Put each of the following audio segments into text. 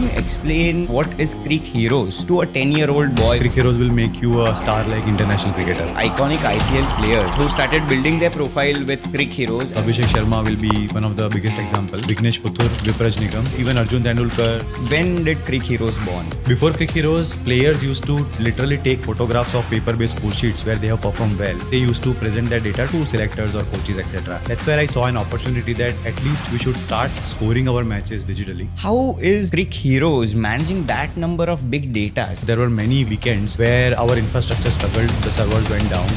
can you explain what is Creek Heroes to a 10-year-old boy? Crick Heroes will make you a star like international cricketer. Iconic IPL players who started building their profile with Creek Heroes. Abhishek Sharma will be one of the biggest examples. Vignesh Puthur, Vipraj Nigam, even Arjun Tendulkar. When did Creek Heroes born? Before Crick Heroes, players used to literally take photographs of paper-based score sheets where they have performed well. They used to present their data to selectors or coaches, etc. That's where I saw an opportunity that at least we should start scoring our matches digitally. How is Creek Heroes managing that number of big data? There were many weekends where our infrastructure struggled, the servers went down.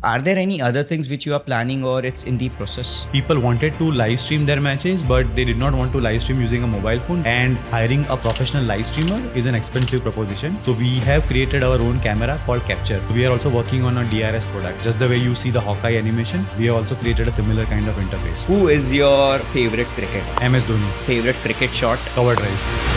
Are there any other things which you are planning or it's in the process? People wanted to live stream their matches, but they did not want to live stream using a mobile phone. And hiring a professional live streamer is an expensive proposition. So we have created our own camera called Capture. We are also working on a DRS product. Just the way you see the Hawkeye animation, we have also created a similar kind of interface. Who is your favorite cricketer? MS Dhoni, Favorite cricket shot? cover drive.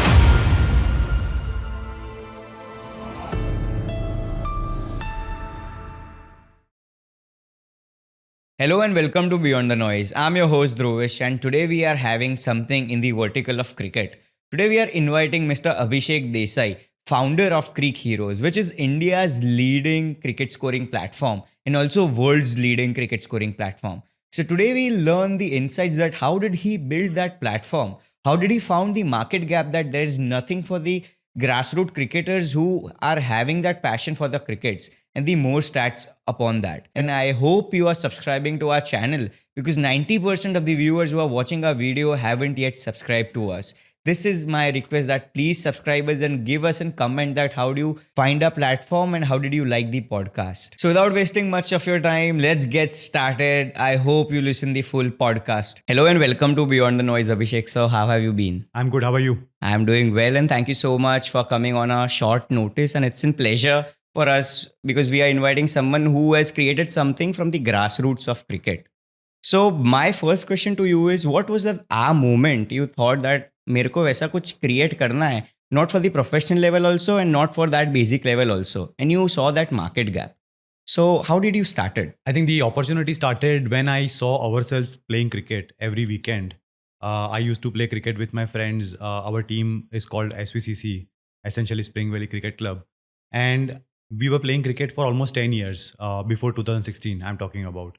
Hello and welcome to Beyond the Noise. I'm your host Dhruvish and today we are having something in the vertical of cricket. Today we are inviting Mr. Abhishek Desai, founder of Creek Heroes, which is India's leading cricket scoring platform and also world's leading cricket scoring platform. So today we'll learn the insights that how did he build that platform? How did he found the market gap that there is nothing for the grassroots cricketers who are having that passion for the crickets and the more stats upon that. And I hope you are subscribing to our channel because 90% of the viewers who are watching our video haven't yet subscribed to us. This is my request that please subscribe us and give us a comment that how do you find our platform and how did you like the podcast. So without wasting much of your time, let's get started. I hope you listen the full podcast. Hello and welcome to Beyond the Noise, Abhishek. So how have you been? I'm good. How are you? I'm doing well and thank you so much for coming on a short notice, and it's a pleasure for us because we are inviting someone who has created something from the grassroots of cricket. So my first question to you is, what was that moment you thought that मेरे को वैसा कुछ create करना है, not for the professional level also and not for that basic level also, and you saw that market gap. So how did you started? I think the opportunity started when I saw ourselves playing cricket every weekend. I used to play cricket with my friends. Our team is called SVCC, essentially Spring Valley Cricket Club. And we were playing cricket for almost 10 years before 2016, I'm talking about.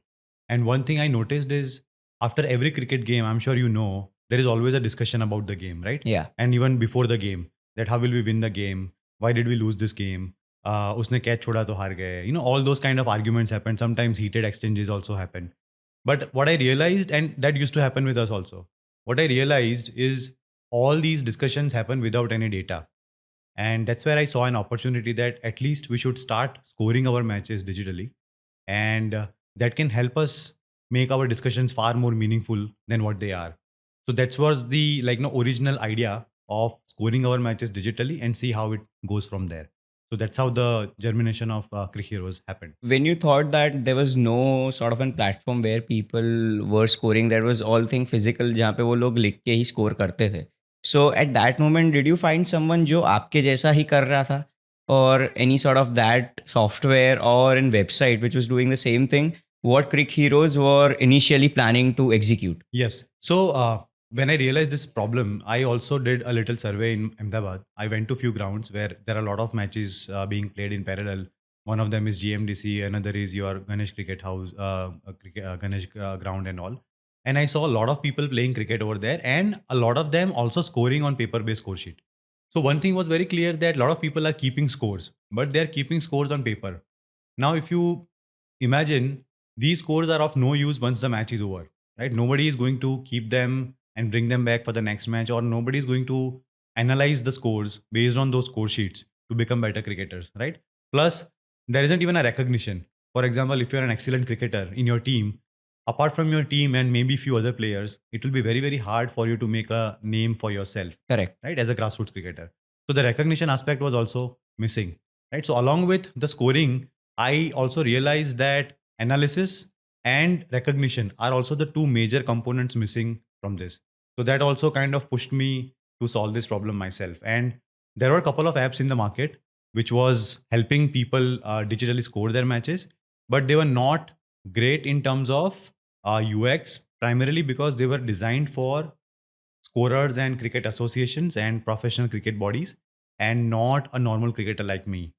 And one thing I noticed is after every cricket game, I'm sure you know, there is always a discussion about the game, right? Yeah. And even before the game, that how will we win the game? Why did we lose this game? Usne catch choda to haar gaye. You know, all those kind of arguments happen. Sometimes heated exchanges also happen. But what I realized, and that used to happen with us also, what I realized is all these discussions happen without any data. And that's where I saw an opportunity that at least we should start scoring our matches digitally. And that can help us make our discussions far more meaningful than what they are. So that was the original idea of scoring our matches digitally and see how it goes from there. So that's how the germination of Crick Heroes happened. When you thought that there was no sort of a platform where people were scoring, there was all thing physical जहाँ पे वो लोग लिख के ही score करते थे. So at that moment, did you find someone जो आपके जैसा ही कर रहा था, or any sort of that software or in website which was doing the same thing what Crick Heroes were initially planning to execute? Yes. So when I realized this problem, I also did a little survey in Ahmedabad. I went to a few grounds where there are a lot of matches being played in parallel. One of them is GMDC, another is your Ganesh Cricket House, Ganesh ground and all. And I saw a lot of people playing cricket over there and a lot of them also scoring on paper-based score sheet. So one thing was very clear that a lot of people are keeping scores, but they're keeping scores on paper. Now, if you imagine, these scores are of no use once the match is over, right? Nobody is going to keep them and bring them back for the next match, or nobody is going to analyze the scores based on those score sheets to become better cricketers, right? Plus, there isn't even a recognition. For example, if you're an excellent cricketer in your team, apart from your team and maybe few other players, it will be very, very hard for you to make a name for yourself. Correct. Right? As a grassroots cricketer. So the recognition aspect was also missing, right? So along with the scoring, I also realized that analysis and recognition are also the two major components missing from this. So that also kind of pushed me to solve this problem myself. And there were a couple of apps in the market which was helping people digitally score their matches, but they were not great in terms of UX, primarily because they were designed for scorers and cricket associations and professional cricket bodies, and not a normal cricketer like me.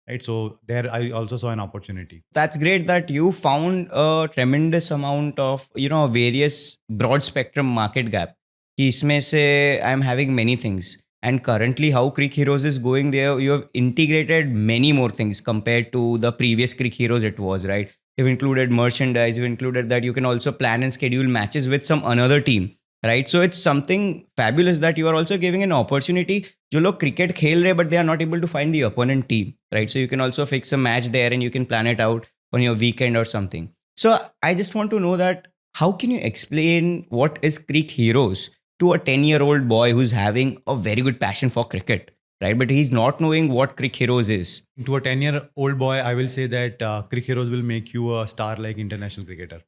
Right. So there I also saw an opportunity. That's great that you found a tremendous amount of various broad spectrum market gap कि इसमें से I'm having many things, and currently how Creek Heroes is going there, you have integrated many more things compared to the previous Creek Heroes. It was right, you've included merchandise, you've included that you can also plan and schedule matches with some another team, right? So it's something fabulous that you are also giving an opportunity जो लोग cricket खेल रहे but they are not able to find the opponent team, right? So you can also fix a match there and you can plan it out on your weekend or something. So I just want to know that how can you explain what is Creek Heroes to a 10-year-old boy who's having a very good passion for cricket, right? But he's not knowing what Creek Heroes is. To a 10-year-old boy, I will say that Crick Heroes will make you a star like international cricketer.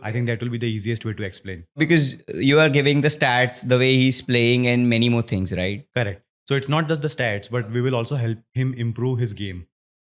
I think that will be the easiest way to explain. Because you are giving the stats, the way he's playing, and many more things, right? Correct. So it's not just the stats, but we will also help him improve his game,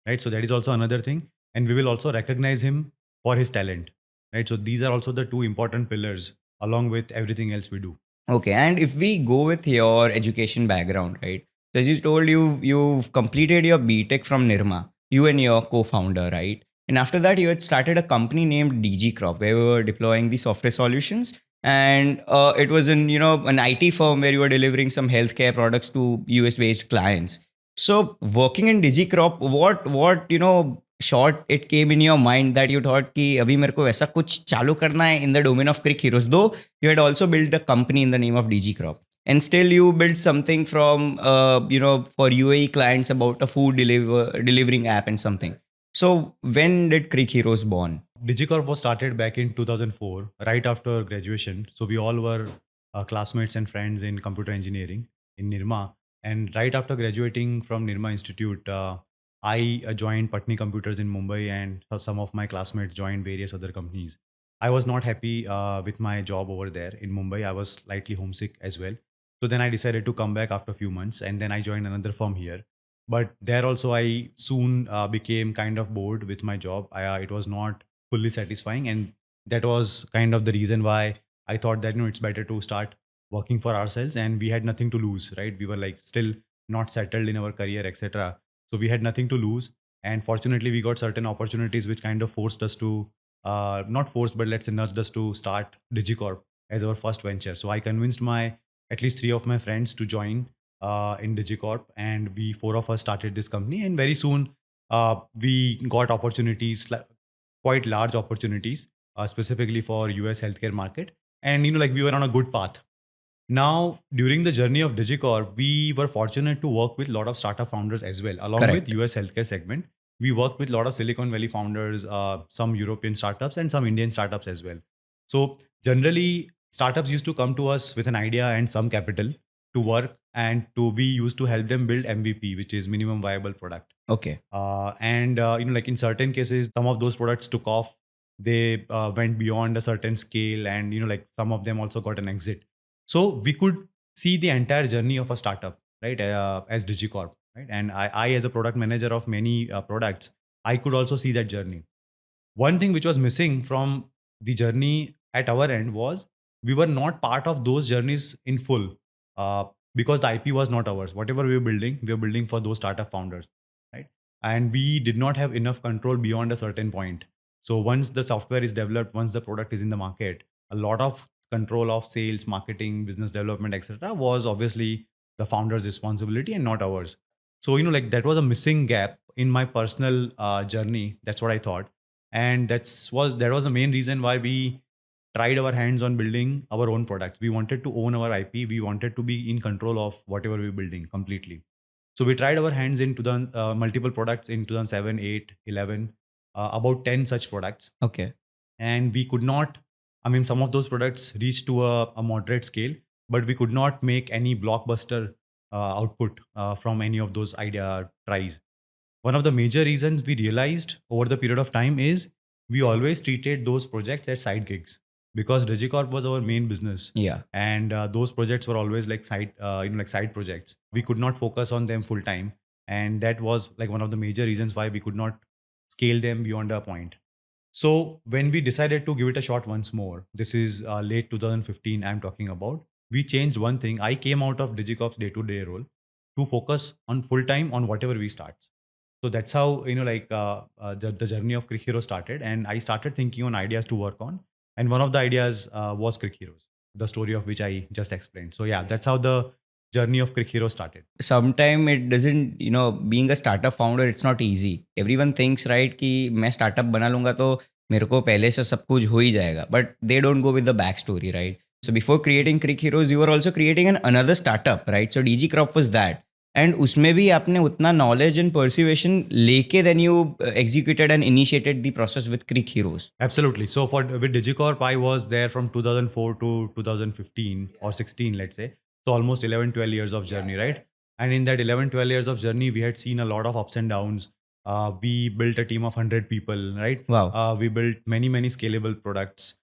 right? So that is also another thing. And we will also recognize him for his talent, right? So these are also the two important pillars along with everything else we do. Okay, and if we go with your education background, right? So as you told, you've completed your BTech from Nirma, you and your co-founder, right? And after that, you had started a company named DG Crop, where we were deploying the software solutions, and it was in an IT firm where you were delivering some healthcare products to US-based clients. So working in DG Crop, what short it came in your mind that you thought कि अभी मेरे को ऐसा कुछ चालू करना है in the domain of Crick Heroes, though you had also built a company in the name of DG Crop, and still you built something from for UAE clients about a food delivering app and something. So when did Crick Heroes born? Digicorp was started back in 2004, right after graduation. So we all were classmates and friends in computer engineering in Nirma. And right after graduating from Nirma Institute, I joined Patni Computers in Mumbai, and some of my classmates joined various other companies. I was not happy with my job over there in Mumbai. I was slightly homesick as well. So then I decided to come back after a few months, and then I joined another firm here. But there also, I soon became kind of bored with my job. It was not fully satisfying, and that was kind of the reason why I thought that it's better to start working for ourselves, and we had nothing to lose, right? We were like still not settled in our career, etc. So we had nothing to lose, and fortunately, we got certain opportunities which kind of forced us to not forced, but let's say nudged us to start Digicorp as our first venture. So I convinced my at least three of my friends to join in Digicorp, and we four of us started this company, and very soon we got opportunities, quite large opportunities, specifically for US healthcare market, and like we were on a good path. Now, during the journey of Digicorp, we were fortunate to work with a lot of startup founders as well, along Correct. with US healthcare segment. We worked with a lot of Silicon Valley founders, some European startups, and some Indian startups as well. So generally, startups used to come to us with an idea and some capital to work, and we used to help them build MVP, which is minimum viable product. Okay. And like in certain cases, some of those products took off. They went beyond a certain scale, and like some of them also got an exit. So we could see the entire journey of a startup, right? As Digicorp, right? And I as a product manager of many products, I could also see that journey. One thing which was missing from the journey at our end was we were not part of those journeys in full, because the IP was not ours. Whatever we were building for those startup founders, right? And we did not have enough control beyond a certain point. So once the software is developed, once the product is in the market, a lot of control of sales, marketing, business development, etc., was obviously the founder's responsibility and not ours. So like that was a missing gap in my personal journey. That's what I thought, and that was the main reason why we tried our hands on building our own products. We wanted to own our IP. We wanted to be in control of whatever we're building completely. So we tried our hands in multiple products in 2007, 8, 11, about 10 such products. Okay. And we could not, some of those products reached to a moderate scale, but we could not make any blockbuster output from any of those idea tries. One of the major reasons we realized over the period of time is we always treated those projects as side gigs, because Digicorp was our main business. Yeah. And those projects were always like side, like side projects. We could not focus on them full time, and that was like one of the major reasons why we could not scale them beyond a point. So when we decided to give it a shot once more, this is late 2015 I'm talking about, we changed one thing. I came out of Digicorp's day-to-day role to focus on full time on whatever we start. So that's how the journey of Crick Hero started, and I started thinking on ideas to work on. And one of the ideas was Crick Heroes, the story of which I just explained. So yeah, that's how the journey of Crick Hero started. Sometime it doesn't, being a startup founder, it's not easy. Everyone thinks, right, कि मैं startup बना लूंगा तो मेरे को पहले से सब कुछ हो ही जाएगा. But they don't go with the backstory, right? So before creating Crick Heroes, you were also creating another startup, right? So DG Crop was that. And उसमें भी आपने उतना knowledge and persuasion लेके then you executed and initiated the process with Crick Heroes. Absolutely. So with Digicorp, I was there from 2004 to 2015 or 16, let's say. So almost 11, 12 years of journey, right? And in that 11, 12 years of journey, we had seen a lot of ups and downs. We built a team of 100 people, right? Wow. We built many, many scalable products,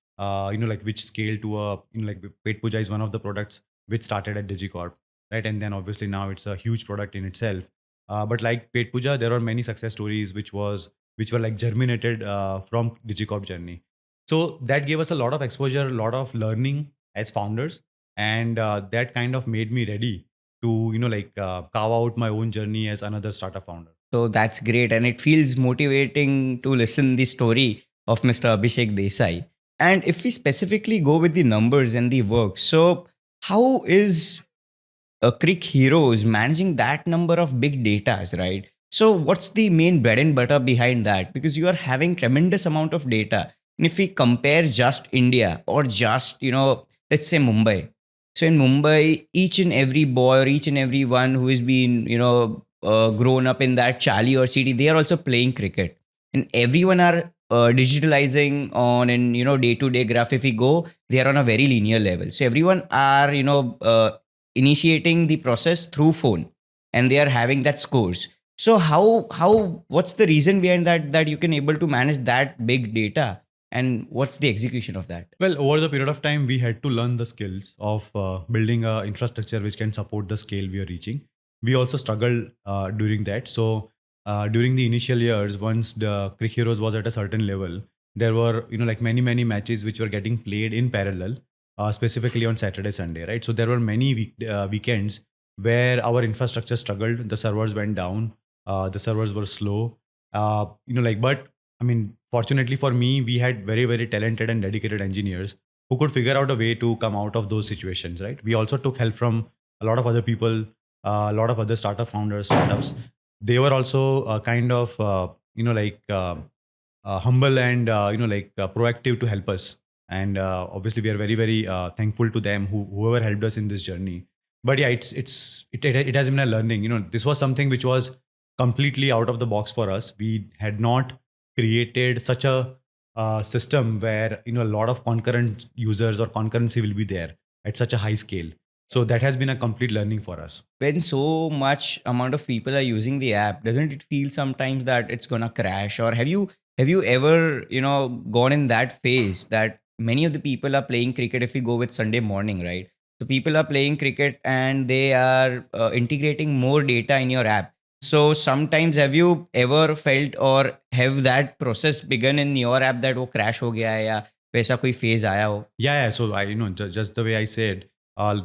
which scaled to like Pet Puja is one of the products which started at Digicorp, right? And then obviously now it's a huge product in itself. But like Pet Puja, there were many success stories which were like germinated from Digicorp journey. So that gave us a lot of exposure, a lot of learning as founders, and that kind of made me ready to carve out my own journey as another startup founder. So that's great, and it feels motivating to listen the story of Mr. Abhishek Desai. And if we specifically go with the numbers and the work, so how is Crick Heroes managing that number of big datas, right? So what's the main bread and butter behind that? Because you are having tremendous amount of data. And if we compare just India or just, let's say Mumbai. So in Mumbai, each and every boy or each and every one who has been, grown up in that Chali or city, they are also playing cricket. And everyone are digitalizing on and, day-to-day graph. If we go, they are on a very linear level. So everyone are, initiating the process through phone and they are having that scores. So how what's the reason behind that you can able to manage that big data, and what's the execution of that? Well, over the period of time, we had to learn the skills of building a infrastructure which can support the scale we are reaching. We also struggled during that. So during the initial years, once the Crick Heroes was at a certain level, there were like many matches which were getting played in parallel, specifically on Saturday, Sunday, right? So there were many weekends where our infrastructure struggled. The servers went down. The servers were slow. But I mean, fortunately for me, we had very, very talented and dedicated engineers who could figure out a way to come out of those situations, right? We also took help from a lot of other people, a lot of other startup founders, startups. They were also humble and proactive to help us. And obviously, we are very, very thankful to them whoever helped us in this journey. But yeah, it has been a learning. This was something which was completely out of the box for us. We had not created such a system where a lot of concurrent users or concurrency will be there at such a high scale. So that has been a complete learning for us. When so much amount of people are using the app, doesn't it feel sometimes that it's gonna crash? Or have you ever gone in that phase that many of the people are playing cricket? If we go with Sunday morning, right? So people are playing cricket and they are integrating more data in your app. So sometimes have you ever felt or have that process begun in your app that वो crash हो गया है या वैसा कोई phase आया हो? Yeah. So just the way I said,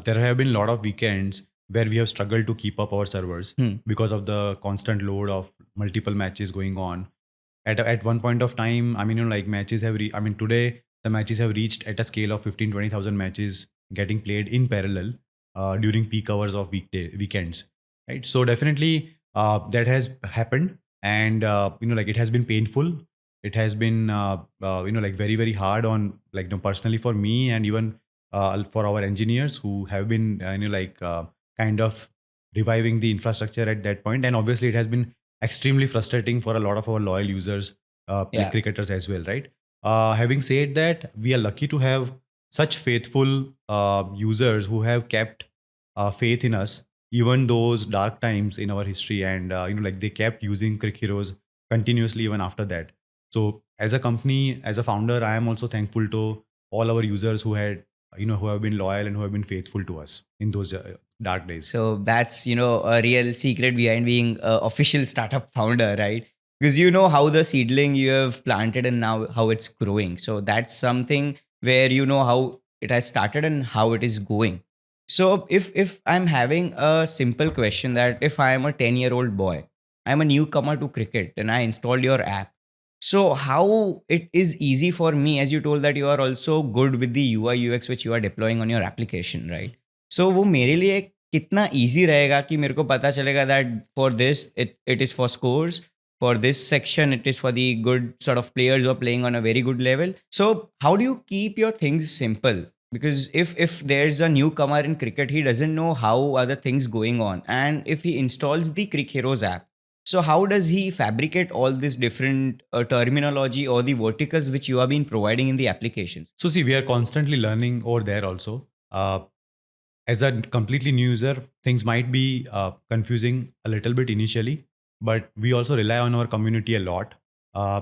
there have been a lot of weekends where we have struggled to keep up our servers because of the constant load of multiple matches going on. At one point of time, matches have today the matches have reached at a scale of 15-20,000 matches getting played in parallel during peak hours of weekends, right? So definitely that has happened, and it has been painful. It has been very, very hard on personally for me, and even for our engineers who have been kind of reviving the infrastructure at that point. And obviously it has been extremely frustrating for a lot of our loyal users, cricketers as well, right? Having said that, we are lucky to have such faithful users who have kept faith in us even those dark times in our history, and they kept using Crick Heroes continuously even after that. So as a company, as a founder, I am also thankful to all our users who have been loyal and who have been faithful to us in those dark days. So that's a real secret behind being an official startup founder, right? Because you know how the seedling you have planted and now how it's growing. So that's something where you know how it has started and how it is going. So if I'm having a simple question that if I am a 10-year-old boy, I'm a newcomer to cricket and I installed your app. So how it is easy for me, as you told that you are also good with the UI UX which you are deploying on your application, right? So वो मेरे लिए कितना easy रहेगा कि मेरे को पता चलेगा that for this it is for scores, for this section it is for the good sort of players who are playing on a very good level. So how do you keep your things simple? Because if there's a newcomer in cricket, he doesn't know how are the things going on, and if he installs the Crick Heroes app, so how does he fabricate all this different terminology or the verticals which you have been providing in the applications? So see, we are constantly learning over there also. As a completely new user, things might be confusing a little bit initially, but we also rely on our community a lot,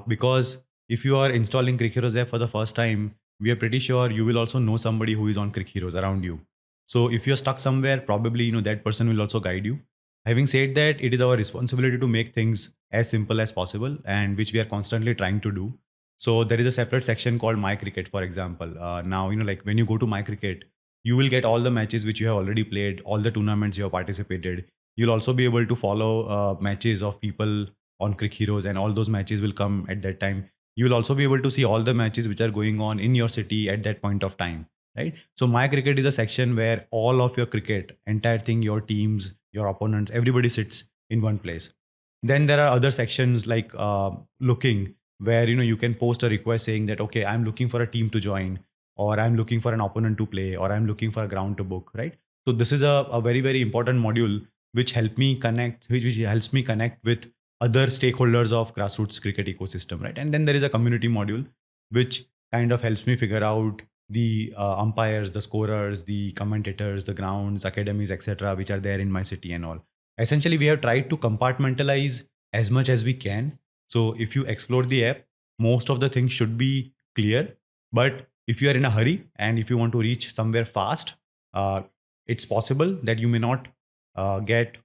because if you are installing Crick Heroes app for the first time, we are pretty sure you will also know somebody who is on Crick Heroes around you. So if you're stuck somewhere, probably that person will also guide you. Having said that, it is our responsibility to make things as simple as possible, and which we are constantly trying to do. So there is a separate section called My Cricket, for example. Now, like when you go to My Cricket, you will get all the matches which you have already played, all the tournaments you have participated. You'll also be able to follow matches of people on Crick Heroes, and all those matches will come at that time. You'll also be able to see all the matches which are going on in your city at that point of time, right? So My Cricket is a section where all of your cricket, entire thing, your teams, your opponents, everybody sits in one place. Then there are other sections like looking, where you can post a request saying that, okay, I'm looking for a team to join, or I'm looking for an opponent to play, or I'm looking for a ground to book, right? So this is a very, very important module which which helps me connect with other stakeholders of grassroots cricket ecosystem, right? And then there is a community module which kind of helps me figure out the umpires, the scorers, the commentators, the grounds, academies, etc., which are there in my city and all. Essentially, we have tried to compartmentalize as much as we can. So if you explore the app, most of the things should be clear. But if you are in a hurry and if you want to reach somewhere fast, uh, it's possible that you may not get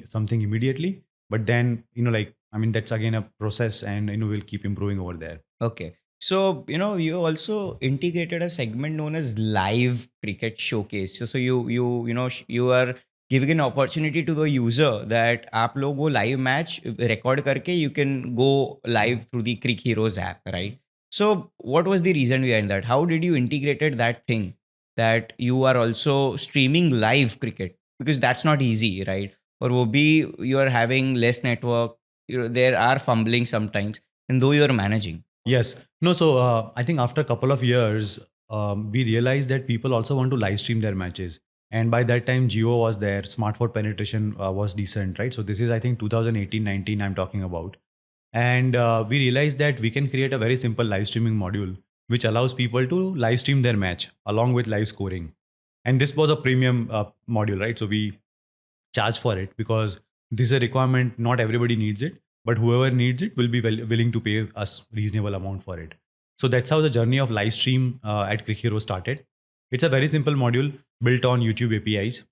something immediately. But then, that's again a process, and we'll keep improving over there. Okay. So, you also integrated a segment known as live cricket showcase. So you are giving an opportunity to the user that आप लोग वो live match record करके you can go live through the Crick Heroes app, right? So what was the reason behind that? How did you integrated that thing that you are also streaming live cricket? Because that's not easy, right? Or वो भी you are having less network, there are fumbling sometimes, and though you are managing. Yes. No, so I think after a couple of years, we realized that people also want to live stream their matches. And by that time, Geo was there, smartphone penetration was decent, right? So this is, I think, 2018-19 I'm talking about. And we realized that we can create a very simple live streaming module which allows people to live stream their match along with live scoring. And this was a premium module, right? So we charge for it because this is a requirement. Not everybody needs it, but whoever needs it will be willing to pay us reasonable amount for it. So that's how the journey of live stream at Crick Hero started. It's a very simple module built on YouTube APIs.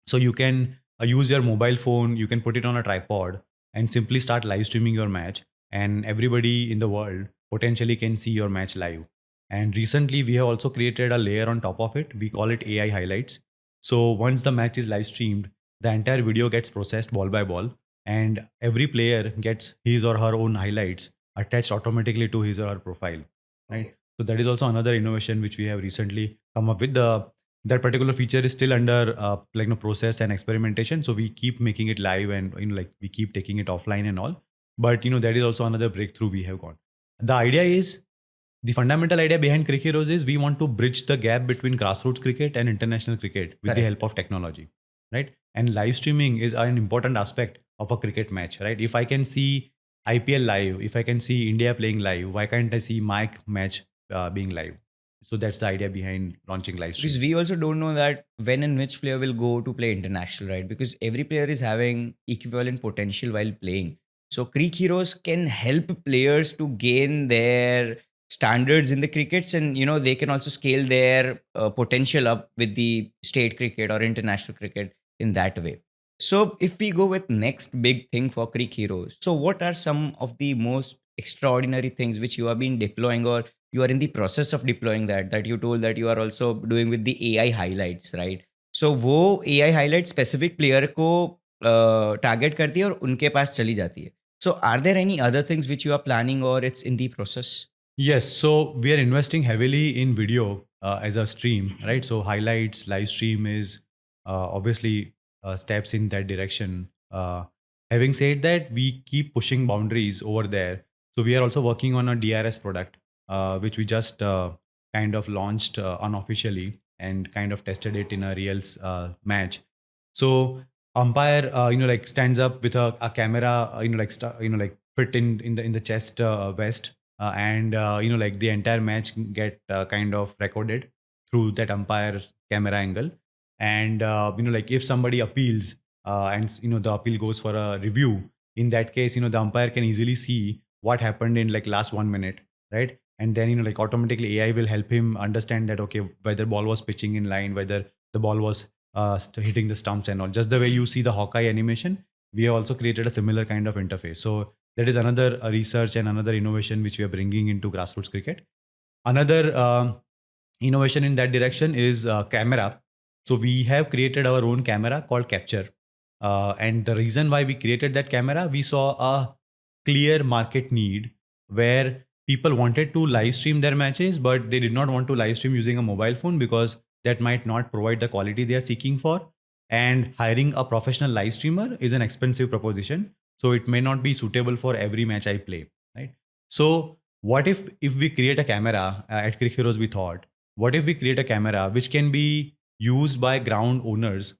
So you can use your mobile phone, you can put it on a tripod and simply start live streaming your match. And everybody in the world potentially can see your match live. And recently, we have also created a layer on top of it. We call it AI highlights. So once the match is live streamed, the entire video gets processed ball by ball, and every player gets his or her own highlights attached automatically to his or her profile. Right. So that is also another innovation which we have recently come up with. That particular feature is still under process and experimentation. So we keep making it live, and we keep taking it offline and all. But that is also another breakthrough we have got. The idea is, the fundamental idea behind Crick Heroes is we want to bridge the gap between grassroots cricket and international cricket with the help of technology, right? And live streaming is an important aspect of a cricket match, right? If I can see IPL live, if I can see India playing live, why can't I see my match being live? So that's the idea behind launching live stream. Because we also don't know that when and which player will go to play international, right? Because every player is having equivalent potential while playing. So Creek Heroes can help players to gain their standards in the crickets, and they can also scale their potential up with the state cricket or international cricket in that way. So if we go with next big thing for Creek Heroes, so what are some of the most extraordinary things which you have been deploying, or you are in the process of deploying that you told that you are also doing with the AI highlights, right? So वो AI highlight specific player को target करती है और उनके पास चली जाती है. So are there any other things which you are planning और it's in the process? Yes, so we are investing heavily in video as a stream, right? So highlights, live stream is obviously steps in that direction. Having said that, we keep pushing boundaries over there. So we are also working on a DRS product, which we just kind of launched unofficially and kind of tested it in a real match. So umpire, like stands up with a camera, like fit in the chest vest, and like the entire match get kind of recorded through that umpire's camera angle. And like if somebody appeals and the appeal goes for a review, in that case, the umpire can easily see what happened in like last 1 minute, right? And then like automatically AI will help him understand that, okay, whether ball was pitching in line, whether the ball was hitting the stumps and all. Just the way you see the Hawkeye animation, we have also created a similar kind of interface. So that is another research and another innovation which we are bringing into grassroots cricket. Another innovation in that direction is camera. So we have created our own camera called Capture. And the reason why we created that camera, we saw a clear market need where people wanted to live stream their matches, but they did not want to live stream using a mobile phone because that might not provide the quality they are seeking for. And hiring a professional live streamer is an expensive proposition. So it may not be suitable for every match I play, right? So what if we create a camera at Crick Heroes? We thought, what if we create a camera which can be used by ground owners,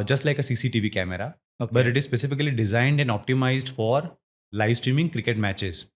just like a CCTV camera, but it is specifically designed and optimized for live streaming cricket matches,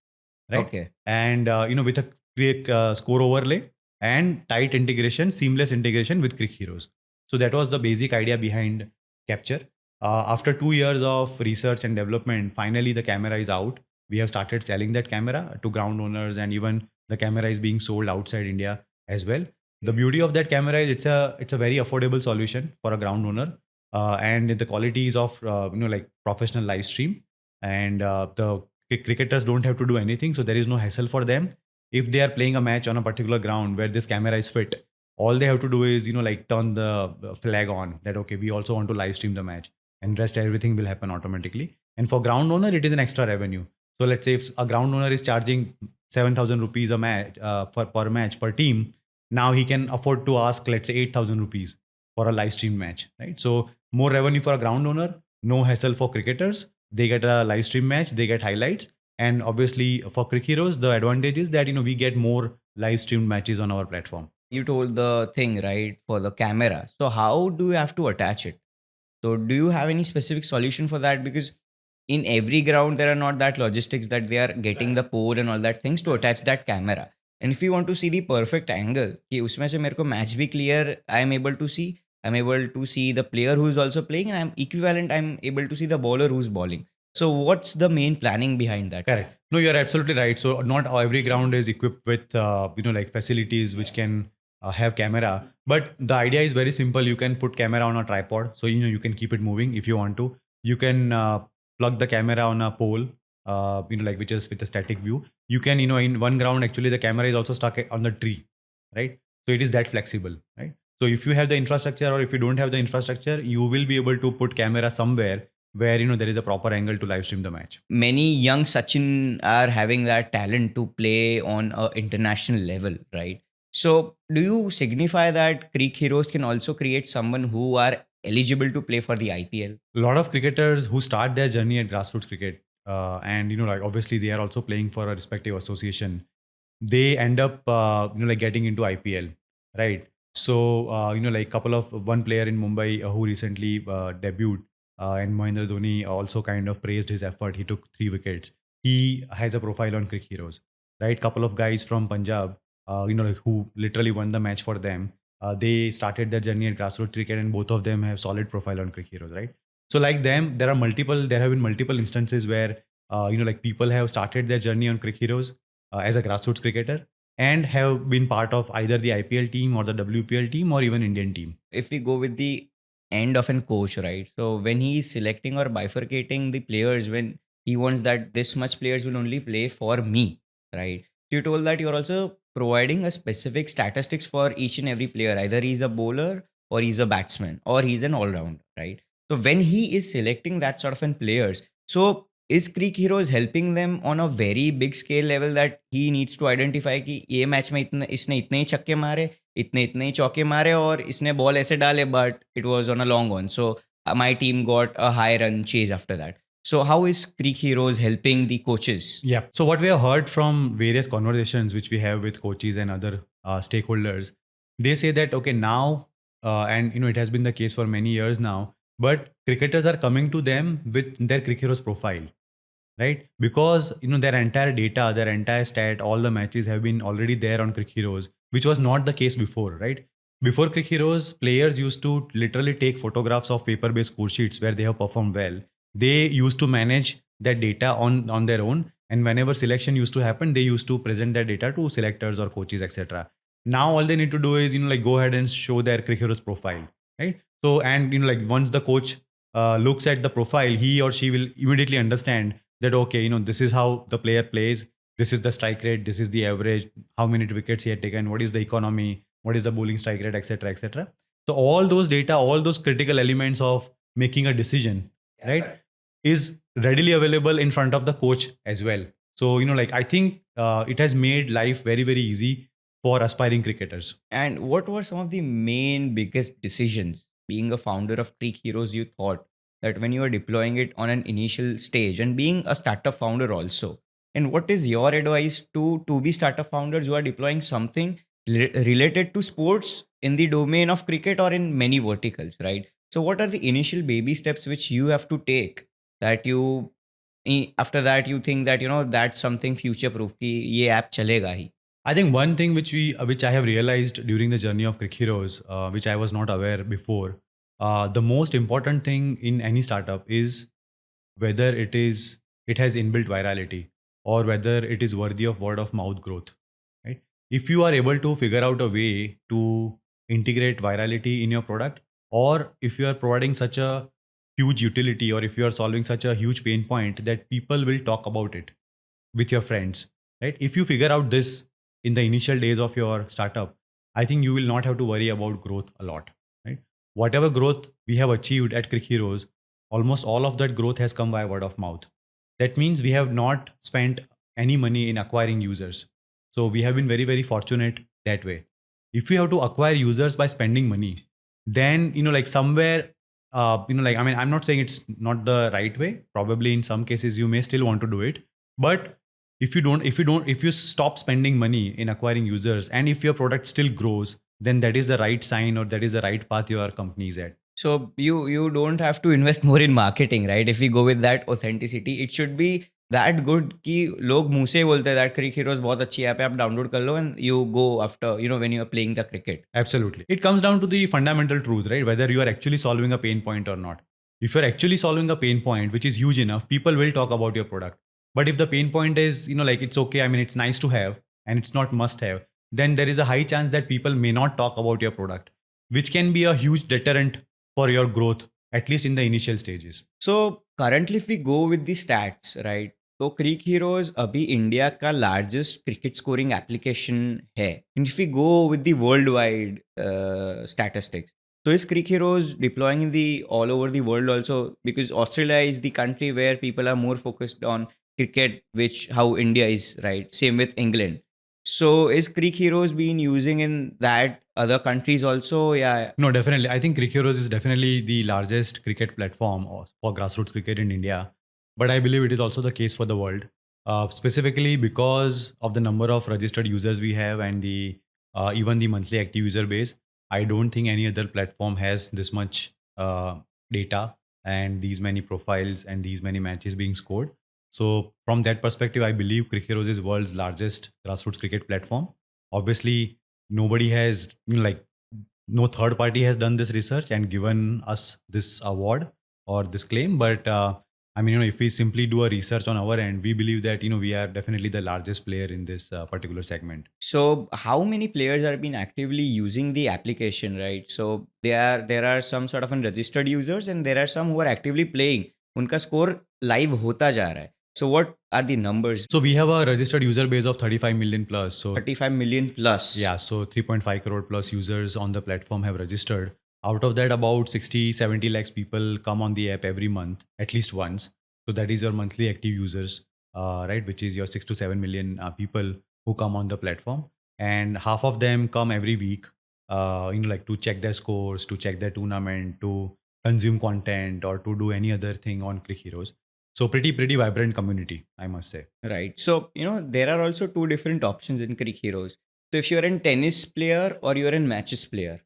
right? Okay. And with a quick score overlay and tight integration, seamless integration with Crick Heroes. So that was the basic idea behind Capture. After 2 years of research and development, finally the camera is out. We have started selling that camera to ground owners, and even the camera is being sold outside India as well. The beauty of that camera is it's a very affordable solution for a ground owner, and the quality is of like professional live stream, and the cricketers don't have to do anything, so there is no hassle for them. If they are playing a match on a particular ground where this camera is fit, all they have to do is like turn the flag on that, okay, we also want to live stream the match, and rest everything will happen automatically. And for ground owner, it is an extra revenue. So let's say if a ground owner is charging 7,000 rupees a match for per match per team, now he can afford to ask, let's say, 8,000 rupees for a live stream match, right? So more revenue for a ground owner, no hassle for cricketers. They get a live stream match, they get highlights, and obviously for Crick Heroes, the advantage is that we get more live streamed matches on our platform. You told the thing, right, for the camera. So how do you have to attach it? So do you have any specific solution for that? Because in every ground there are not that logistics that they are getting the pole and all that things to attach that camera. And if you want to see the perfect angle, कि उसमें से मेरे को match भी clear, I'm able to see the player who is also playing, and I'm able to see the bowler who's bowling. So what's the main planning behind that? Correct. No, you're absolutely right. So not every ground is equipped with like facilities which can have camera. But the idea is very simple. You can put camera on a tripod, so you can keep it moving if you want to. You can plug the camera on a pole, like which is with a static view. You can in one ground actually the camera is also stuck on the tree, right? So it is that flexible, right? So if you have the infrastructure or if you don't have the infrastructure, you will be able to put camera somewhere where there is a proper angle to live stream the match. Many young Sachin are having that talent to play on an international level, right? So do you signify that Creek Heroes can also create someone who are eligible to play for the IPL? A lot of cricketers who start their journey at grassroots cricket, and like obviously they are also playing for a respective association, they end up like getting into IPL, right? So like couple of one player in Mumbai who recently debuted, and Mahendra Dhoni also kind of praised his effort. He took 3 wickets. He has a profile on Crick Heroes, right? Couple of guys from Punjab, like who literally won the match for them. They started their journey at grassroots cricket, and both of them have solid profile on Crick Heroes, right? So like them, there have been multiple instances where like people have started their journey on Crick Heroes as a grassroots cricketer and have been part of either the IPL team or the WPL team or even Indian team. If we go with the end of an coach, right? So when he is selecting or bifurcating the players, when he wants that this much players will only play for me, right? So you told that you're also providing a specific statistics for each and every player. Either he's a bowler or he's a batsman, or he's an all-rounder, right? So when he is selecting that sort of an players, so is Creek Heroes helping them on a very big scale level that he needs to identify कि ये match में इतने इसने इतने ही छक्के मारे, इतने ही चौके मारे और इसने बॉल ऐसे डाले, but it was on a long one. So my team got a high run chase after that. So how is Creek Heroes helping the coaches? Yeah. So what we have heard from various conversations which we have with coaches and other stakeholders, they say that okay now, and it has been the case for many years now. But cricketers are coming to them with their Crick Heroes profile, right? Because their entire data, their entire stat, all the matches have been already there on Crick Heroes, which was not the case before, right? Before Crick Heroes, players used to literally take photographs of paper-based score sheets where they have performed well. They used to manage that data on their own, and whenever selection used to happen, they used to present that data to selectors or coaches, etc. Now all they need to do is go ahead and show their Crick Heroes profile, right? So and once the coach looks at the profile, he or she will immediately understand that okay, this is how the player plays, this is the strike rate, this is the average, how many wickets he had taken, what is the economy, what is the bowling strike rate, etc., etc. So all those data, all those critical elements of making a decision, right, is readily available in front of the coach as well. So I think it has made life very, very easy for aspiring cricketers. And what were some of the main biggest decisions being a founder of Creek Heroes you thought that when you were deploying it on an initial stage and being a startup founder also? And what is your advice to be startup founders who are deploying something related to sports in the domain of cricket or in many verticals, right? So what are the initial baby steps which you have to take that you after that you think that that's something future proof कि ये app चलेगा ही? I think one thing which I have realized during the journey of Crick Heroes, which I was not aware before, the most important thing in any startup is whether it has inbuilt virality or whether it is worthy of word of mouth growth. Right? If you are able to figure out a way to integrate virality in your product, or if you are providing such a huge utility, or if you are solving such a huge pain point that people will talk about it with your friends, right? If you figure out this in the initial days of your startup, I think you will not have to worry about growth a lot, right? Whatever growth we have achieved at Crick Heroes, almost all of that growth has come by word of mouth. That means we have not spent any money in acquiring users. So we have been very, very fortunate that way. If we have to acquire users by spending money, then somewhere I'm not saying it's not the right way. Probably in some cases you may still want to do it, but if you stop spending money in acquiring users, and if your product still grows, then that is the right sign, or that is the right path your company is at. So you don't have to invest more in marketing, right? If we go with that authenticity, it should be that good कि लोग मुंह से बोलते हैं that Crick Heroes बहुत अच्छी app है, आप डाउनलोड कर लो and you go after when you are playing the cricket. Absolutely. It comes down to the fundamental truth, right? Whether you are actually solving a pain point or not. If you're actually solving a pain point which is huge enough, people will talk about your product. But if the pain point is, it's okay, it's nice to have and it's not must have, then there is a high chance that people may not talk about your product, which can be a huge deterrent for your growth, at least in the initial stages. So currently if we go with the stats, right? तो CricHeroes अभी India का largest cricket scoring application है. And if we go with the world wide statistics, so is Crick Heroes deploying in the all over the world also? Because Australia is the country where people are more focused on cricket, which how India is, right? Same with England. So is Crick Heroes being using in that other countries also? Yeah. No, definitely. I think Crick Heroes is definitely the largest cricket platform for grassroots cricket in India. But I believe it is also the case for the world, specifically because of the number of registered users we have and the even the monthly active user base. I don't think any other platform has this much data and these many profiles and these many matches being scored. So from that perspective, I believe Crick Heroes is world's largest grassroots cricket platform. Obviously, nobody has, no third party has done this research and given us this award or this claim. But if we simply do a research on our end, we believe that, we are definitely the largest player in this particular segment. So how many players are been actively using the application, right? So there are some sort of registered users and there are some who are actively playing. उनका score live होता जा रहा है. So what are the numbers? So we have a registered user base of 35 million plus. So 35 million plus. Yeah, so 3.5 crore plus users on the platform have registered. Out of that, about 60-70 lakhs people come on the app every month, at least once. So that is your monthly active users, right? Which is your 6 to 7 million people who come on the platform, and half of them come every week. Like to check their scores, to check their tournament, to consume content, or to do any other thing on Click Heroes. So pretty vibrant community, I must say. Right. So, there are also two different options in Creek Heroes. So if you're in tennis player or you're in matches player.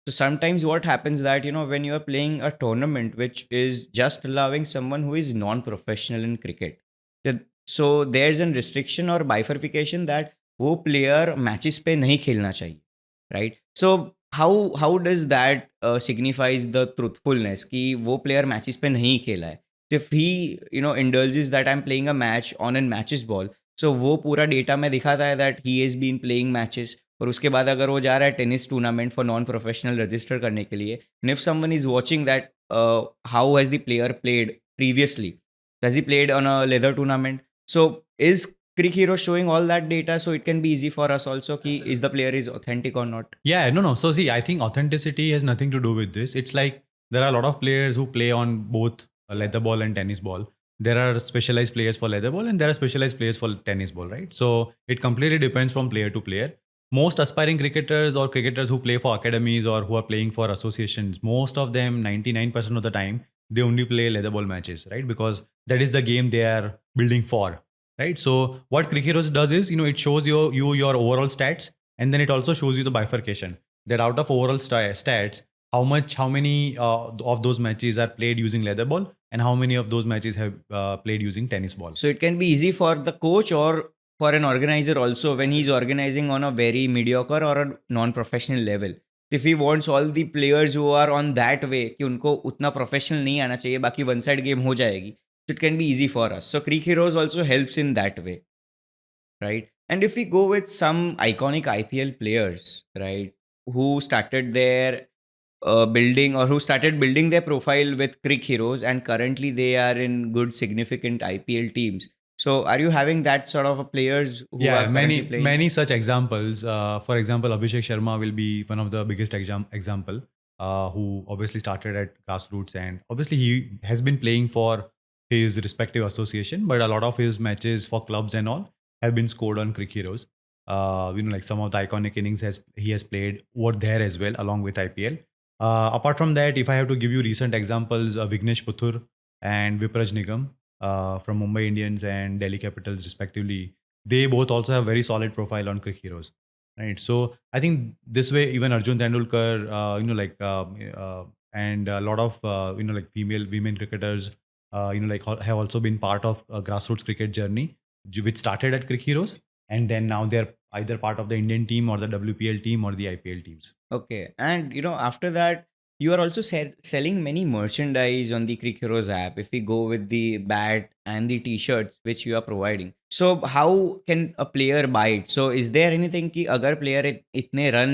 So sometimes what happens that, when you're playing a tournament which is just allowing someone who is non-professional in cricket. So there's a restriction or bifurcation that वो player matches पे नहीं खेलना चाहिए. Right. So how does that signifies the truthfulness कि वो player matches पे नहीं खेला है. If he indulges that I'm playing a match on a matches ball, so वो पूरा डेटा में दिखाता है that he has been playing matches. और उसके बाद अगर वो जा रहा है tennis tournament for non professional register करने के लिए, and if someone is watching that how has the player played previously, has he played on a leather tournament, so is Crick Hero showing all that data, so it can be easy for us also ki is the player is authentic or not. Yeah, no. So see, I think authenticity has nothing to do with this. It's like there are a lot of players who play on both leather ball and tennis ball. There are specialized players for leather ball and there are specialized players for tennis ball, right? So it completely depends from player to player. Most aspiring cricketers or cricketers who play for academies or who are playing for associations, most of them, 99% of the time, they only play leather ball matches, right? Because that is the game they are building for, right? So what Crick Heroes does is, it shows you your overall stats, and then it also shows you the bifurcation that out of overall stats, how many of those matches are played using leather ball, and how many of those matches have played using tennis ball. So it can be easy for the coach or for an organizer also when he's organizing on a very mediocre or a non-professional level. If he wants all the players who are on that way कि उनको उतना professional नहीं आना चाहिए, बाकी one side game हो जाएगी, so it can be easy for us. So Creek Heroes also helps in that way, right? And if we go with some iconic IPL players, right, who started their building or who started building their profile with Crick Heroes, and currently they are in good significant IPL teams. So are you having that sort of a players who are Yeah, currently playing? many such examples. For example, Abhishek Sharma will be one of the biggest example, who obviously started at grassroots, and obviously he has been playing for his respective association, but a lot of his matches for clubs and all have been scored on Crick Heroes. Like some of the iconic innings he has played over there as well, along with IPL. Apart from that, if I have to give you recent examples, Vignesh Puthur and Vipraj Nigam from Mumbai Indians and Delhi Capitals respectively, they both also have very solid profile on Crick Heroes, right? So I think this way, even Arjun Tendulkar, and a lot of like women cricketers, have also been part of a grassroots cricket journey, which started at Crick Heroes, and then now they're either part of the Indian team or the WPL team or the IPL teams. Okay. And after that, you are also selling many merchandise on the Crick Heroes app. If we go with the bat and the t-shirts which you are providing. So how can a player buy it? So is there anything कि अगर player इतने run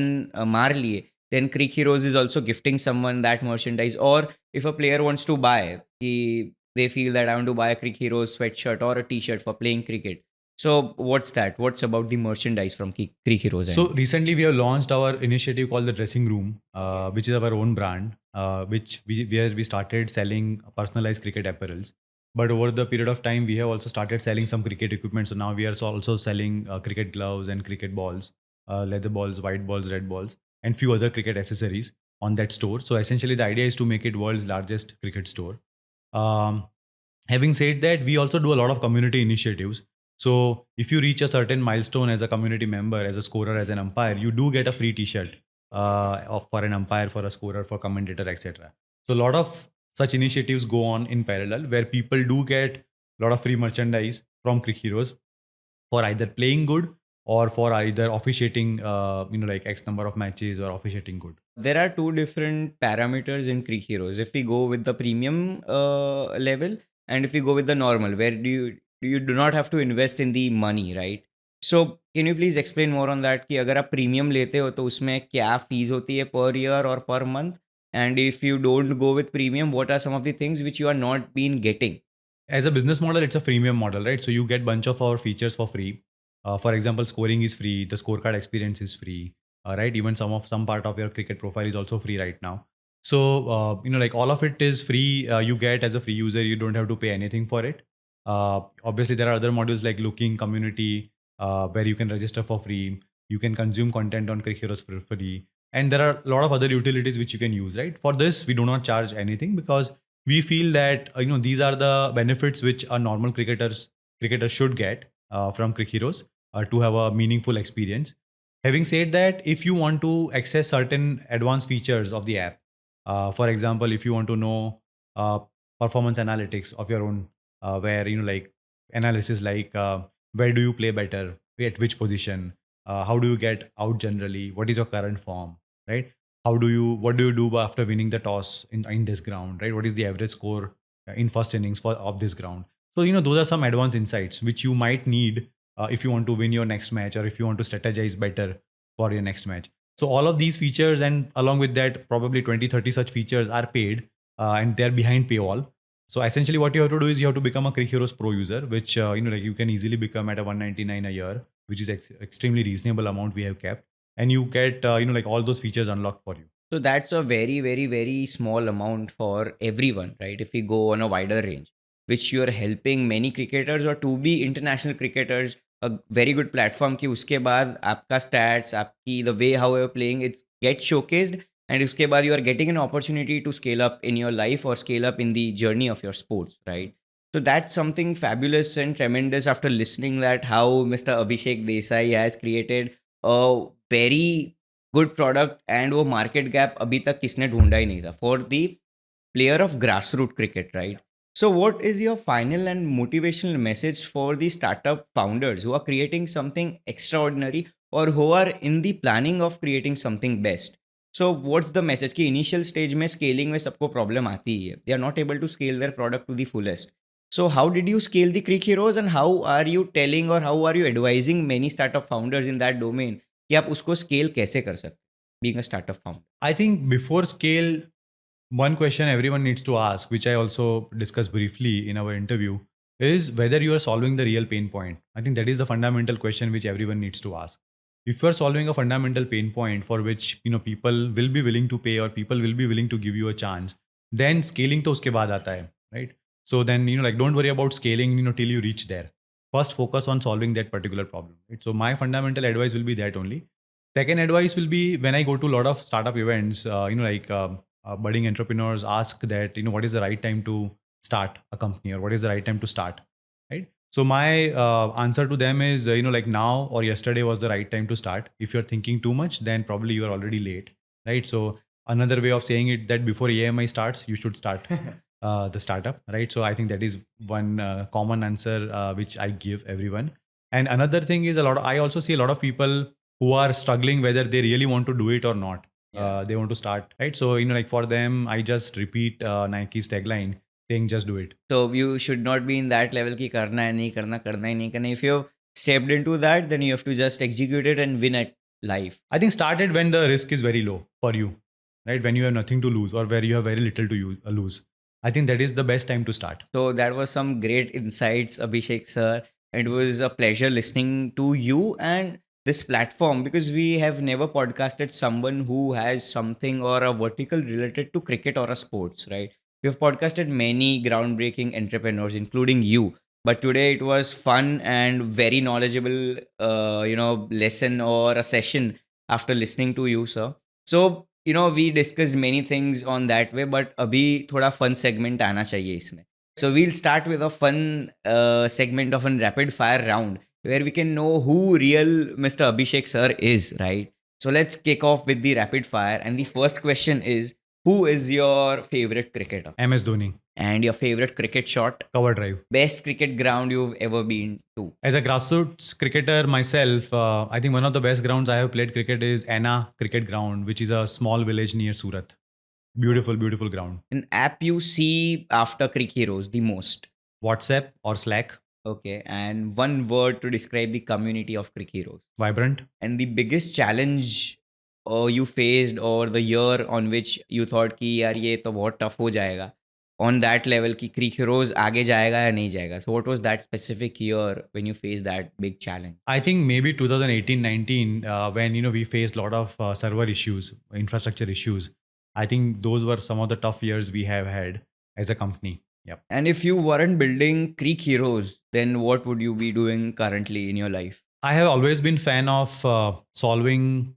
मार लिए, then Crick Heroes is also gifting someone that merchandise? Or if a player wants to buy, कि they feel that I want to buy a Crick Heroes sweatshirt or a t-shirt for playing cricket. So what's that? What's about the merchandise from Creek Heroes? So recently we have launched our initiative called the Dressing Room, which is our own brand, where we started selling personalized cricket apparels. But over the period of time, we have also started selling some cricket equipment. So now we are also selling cricket gloves and cricket balls, leather balls, white balls, red balls, and few other cricket accessories on that store. So essentially, the idea is to make it world's largest cricket store. Having said that, we also do a lot of community initiatives. So if you reach a certain milestone as a community member, as a scorer, as an umpire, you do get a free T-shirt for an umpire, for a scorer, for commentator, etc. So a lot of such initiatives go on in parallel, where people do get a lot of free merchandise from Crick Heroes for either playing good or for either officiating, like X number of matches or officiating good. There are two different parameters in Creek Heroes. If we go with the premium level, and if we go with the normal, where you do not have to invest in the money, right? So can you please explain more on that कि अगर आप premium लेते हो तो उसमें क्या fees होती है per year or per month? And if you don't go with premium, what are some of the things which you are not been getting? As a business model, it's a freemium model, right? So you get bunch of our features for free. For example, scoring is free. The scorecard experience is free, right? Even some part of your cricket profile is also free right now. So like all of it is free. You get as a free user. You don't have to pay anything for it. Obviously, there are other modules like Looking, Community, where you can register for free. You can consume content on Crick Heroes for free, and there are a lot of other utilities which you can use. Right, for this we do not charge anything because we feel that these are the benefits which a normal cricketers should get from Crick Heroes to have a meaningful experience. Having said that, if you want to access certain advanced features of the app, for example, if you want to know uh, performance analytics of your own, where like analysis like where do you play better, at which position, how do you get out generally, what is your current form, right? What do you do after winning the toss in this ground, right? What is the average score in first innings for of this ground? So those are some advanced insights which you might need if you want to win your next match or if you want to strategize better for your next match. So all of these features and along with that, probably 20, 30 such features are paid and they're behind paywall. So essentially what you have to do is you have to become a Crick Heroes Pro user, which like you can easily become at a 199 a year, which is extremely reasonable amount we have kept. And you get like all those features unlocked for you. So that's a very, very, very small amount for everyone, right? If we go on a wider range, which you're helping many cricketers or to be international cricketers, a very good platform कि उसके बाद आपका stats, आपकी the way how you're playing, it gets showcased, and उसके बाद you are getting an opportunity to scale up in your life or scale up in the journey of your sports, right? So that's something fabulous and tremendous after listening that how Mr. Abhishek Desai has created a very good product and वो market gap अभी तक किसने ढूंढा ही नहीं था for the player of grass root cricket right so what is your final and motivational message for the startup founders who are creating something extraordinary और who are in the planning of creating something best so what's the message कि initial stage में scaling में सबको problem आती ही है they are not able to scale their product to the fullest so how did you scale the Crick Heroes and how are you telling or how are you advising many startup founders in that domain कि आप उसको scale कैसे कर सकते being a startup founder? I think before scale, one question everyone needs to ask, which I also discussed briefly in our interview, is whether you are solving the real pain point. I think that is the fundamental question which everyone needs to ask. If you are solving a fundamental pain point for which people will be willing to pay or people will be willing to give you a chance, then scaling to uske baad aata hai, right? So then like don't worry about scaling till you reach there. First focus on solving that particular problem, right? So my fundamental advice will be that only. Second advice will be when I go to a lot of startup events, budding entrepreneurs ask that, what is the right time to start a company or what is the right time to start, right? So my answer to them is, like now or yesterday was the right time to start. If you're thinking too much, then probably you are already late, right? So another way of saying it that before AMI starts, you should start the startup, right? So I think that is one common answer which I give everyone. And another thing is I also see a lot of people who are struggling whether they really want to do it or not. They want to start, right? So like for them, I just repeat Nike's tagline saying just do it. So you should not be in that level कि करना है नहीं करना करना ही नहीं करना. If you've stepped into that, then you have to just execute it and win at life. I think start it when the risk is very low for you, right? When you have nothing to lose or where you have very little to lose. I think that is the best time to start. So that was some great insights, Abhishek sir. It was a pleasure listening to you and this platform because we have never podcasted someone who has something or a vertical related to cricket or a sports, right? We have podcasted many groundbreaking entrepreneurs, including you. But today it was fun and very knowledgeable, lesson or a session after listening to you, sir. So we discussed many things on that way, but अभी थोड़ा fun segment आना चाहिए इसमें. So we'll start with a fun segment of a rapid fire round where we can know who real Mr. Abhishek sir is, right? So let's kick off with the rapid fire. And the first question is, who is your favorite cricketer? MS Dhoni. And your favorite cricket shot? Cover drive. Best cricket ground you've ever been to? As a grassroots cricketer myself, I think one of the best grounds I have played cricket is Anna Cricket Ground, which is a small village near Surat. Beautiful, beautiful ground. An app you see after Crick Heroes the most? WhatsApp or Slack. Okay. And one word to describe the community of Crick Heroes? Vibrant. And the biggest challenge you faced or the year on which you thought कि यार ये तो बहुत tough हो जाएगा on that level कि Crick Heroes आगे जाएगा या नहीं जाएगा. So what was that specific year when you faced that big challenge? I think maybe 2018-19 when we faced a lot of server issues, infrastructure issues. I think those were some of the tough years we have had as a company. Yep. And if you weren't building Creek Heroes, then what would you be doing currently in your life? I have always been fan of solving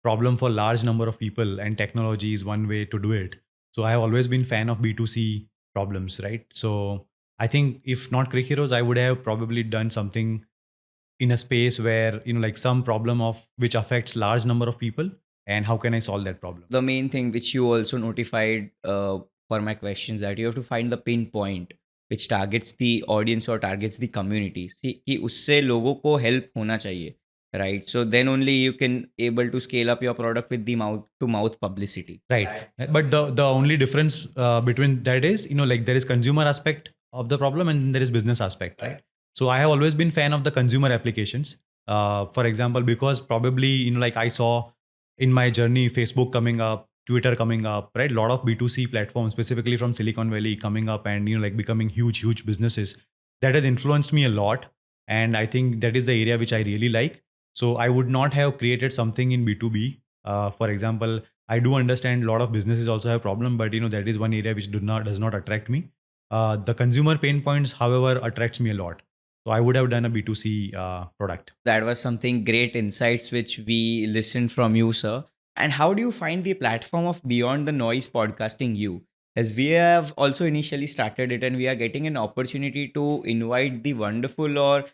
problem for large number of people, and technology is one way to do it. So I have always been fan of B2C problems, right? So I think if not Crick Heroes, I would have probably done something in a space where, like some problem of which affects large number of people, and how can I solve that problem? The main thing which you also notified for my questions, that you have to find the pinpoint which targets the audience or targets the community. See कि उससे लोगों को help होना चाहिए, right? So then only you can able to scale up your product with the mouth to mouth publicity. Right. But the only difference between that is, like there is consumer aspect of the problem and there is business aspect, right? So I have always been fan of the consumer applications. For example, because probably, like I saw in my journey, Facebook coming up, Twitter coming up, right? A lot of B2C platforms, specifically from Silicon Valley coming up and, like becoming huge businesses. That has influenced me a lot. And I think that is the area which I really like. So I would not have created something in B2B. For example, I do understand a lot of businesses also have problem, but that is one area which does not attract me. The consumer pain points, however, attracts me a lot. So I would have done a B2C product. That was something great insights which we listened from you, sir. And how do you find the platform of Beyond the Noise podcasting you? As we have also initially started it and we are getting an opportunity to invite the wonderful or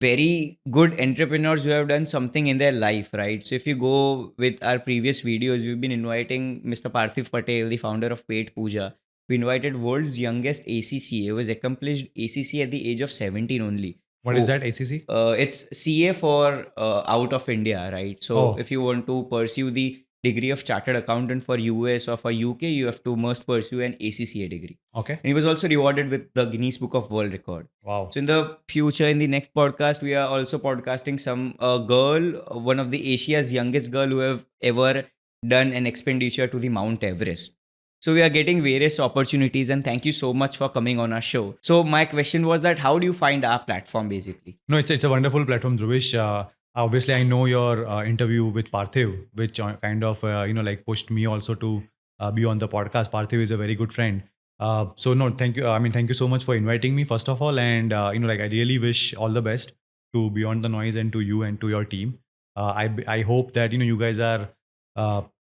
very good entrepreneurs who have done something in their life, right? So if you go with our previous videos, we've been inviting Mr. Parthiv Patel, the founder of Pet Puja. We invited world's youngest ACCA, who was accomplished ACCA at the age of 17 only. What is that, ACC? It's CA for out of India, right? So if you want to pursue the degree of chartered accountant for US or for UK, you have to must pursue an ACCA degree. Okay. And he was also rewarded with the Guinness Book of World Record. Wow. So in the future, in the next podcast, we are also podcasting some girl, one of the Asia's youngest girl who have ever done an expenditure to the Mount Everest. So we are getting various opportunities, and thank you so much for coming on our show. So my question was that how do you find our platform basically? No, it's a wonderful platform, Dhruvish. Obviously, I know your interview with Parthiv, which kind of like pushed me also to be on the podcast. Parthiv is a very good friend. So no, thank you. Thank you so much for inviting me, first of all, and like I really wish all the best to Beyond the Noise and to you and to your team. I hope that you guys are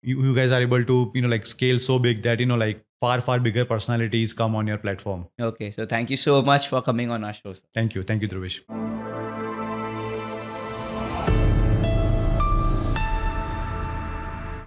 you guys are able to like scale so big that like far bigger personalities come on your platform. Okay, so thank you so much for coming on our show, sir. Thank you, Dhruvish.